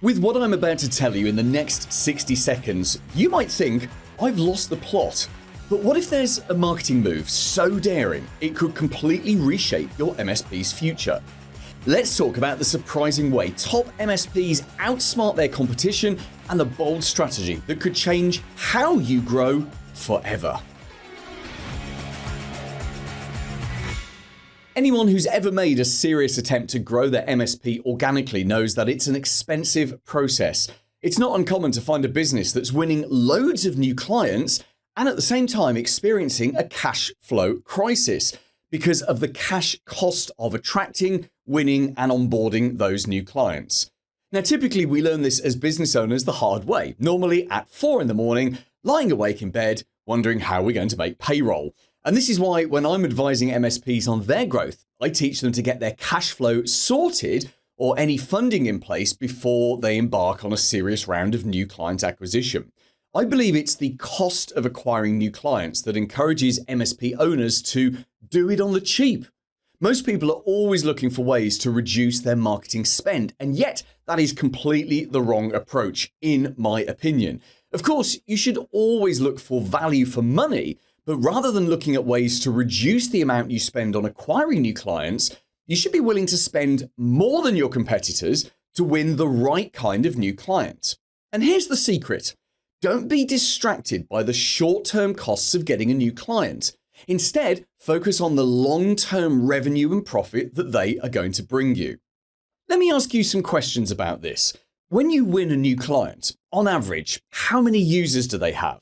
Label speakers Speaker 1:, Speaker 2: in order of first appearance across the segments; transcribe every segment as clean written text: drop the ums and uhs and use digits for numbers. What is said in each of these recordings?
Speaker 1: With what I'm about to tell you in the next 60 seconds, you might think, I've lost the plot. But what if there's a marketing move so daring it could completely reshape your MSP's future? Let's talk about the surprising way top MSPs outsmart their competition and the bold strategy that could change how you grow forever. Anyone who's ever made a serious attempt to grow their MSP organically knows that it's an expensive process. It's not uncommon to find a business that's winning loads of new clients and at the same time experiencing a cash flow crisis because of the cash cost of attracting, winning, and onboarding those new clients. Now, typically we learn this as business owners the hard way, normally at 4 a.m, lying awake in bed, wondering how we're going to make payroll. And this is why when I'm advising MSPs on their growth, I teach them to get their cash flow sorted or any funding in place before they embark on a serious round of new client acquisition. I believe it's the cost of acquiring new clients that encourages MSP owners to do it on the cheap. Most people are always looking for ways to reduce their marketing spend, and yet that is completely the wrong approach, in my opinion. Of course, you should always look for value for money, but rather than looking at ways to reduce the amount you spend on acquiring new clients, you should be willing to spend more than your competitors to win the right kind of new client. And here's the secret. Don't be distracted by the short-term costs of getting a new client. Instead, focus on the long-term revenue and profit that they are going to bring you. Let me ask you some questions about this. When you win a new client, on average, how many users do they have?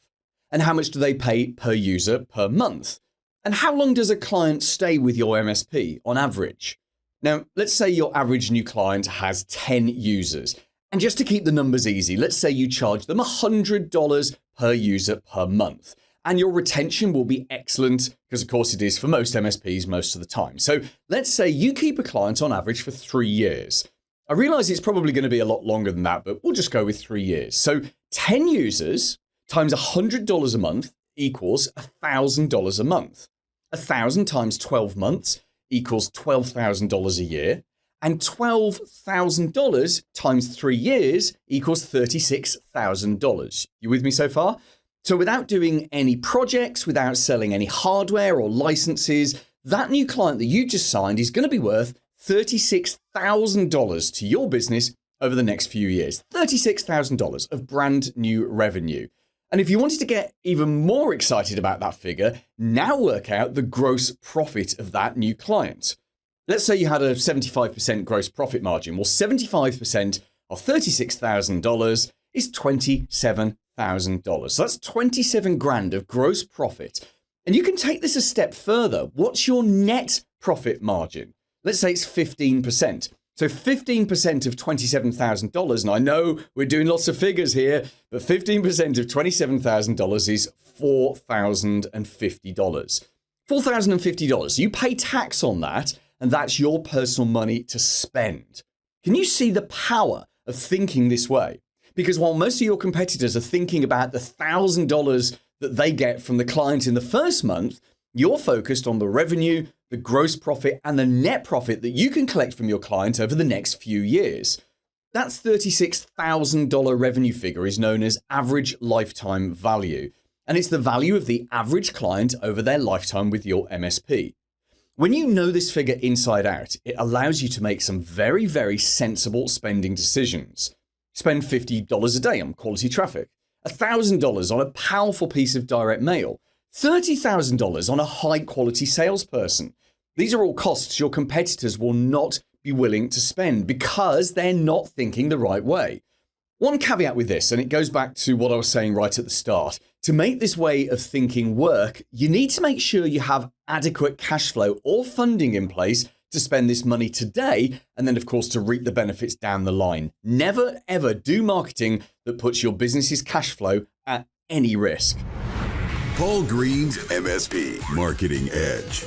Speaker 1: And how much do they pay per user per month? And how long does a client stay with your MSP on average? Now, let's say your average new client has 10 users. And just to keep the numbers easy, let's say you charge them $100 per user per month. And your retention will be excellent because, of course, it is for most MSPs most of the time. So let's say you keep a client on average for 3 years. I realize it's probably going to be a lot longer than that, but we'll just go with 3 years. So 10 users times $100 a month equals $1,000 a month. 1,000 times 12 months equals $12,000 a year. And $12,000 times 3 years equals $36,000. You with me so far? So without doing any projects, without selling any hardware or licenses, that new client that you just signed is going to be worth $36,000 to your business over the next few years. $36,000 of brand new revenue. And if you wanted to get even more excited about that figure, now work out the gross profit of that new client. Let's say you had a 75% gross profit margin. Well, 75% of $36,000 is $27,000. So that's 27 grand of gross profit. And you can take this a step further. What's your net profit margin? Let's say it's 15%. So 15% of $27,000, and I know we're doing lots of figures here, but 15% of $27,000 is $4,050. $4,050. You pay tax on that, and that's your personal money to spend. Can you see the power of thinking this way? Because while most of your competitors are thinking about the $1,000 that they get from the client in the first month, you're focused on the revenue, the gross profit, and the net profit that you can collect from your client over the next few years. That $36,000 revenue figure is known as average lifetime value, and it's the value of the average client over their lifetime with your MSP. When you know this figure inside out, it allows you to make some very, very sensible spending decisions. Spend $50 a day on quality traffic, $1,000 on a powerful piece of direct mail, $30,000 on a high-quality salesperson. These are all costs your competitors will not be willing to spend because they're not thinking the right way. One caveat with this, and it goes back to what I was saying right at the start. To make this way of thinking work, you need to make sure you have adequate cash flow or funding in place to spend this money today, and then, of course, to reap the benefits down the line. Never, ever do marketing that puts your business's cash flow at any risk.
Speaker 2: Paul Green's MSP Marketing Edge.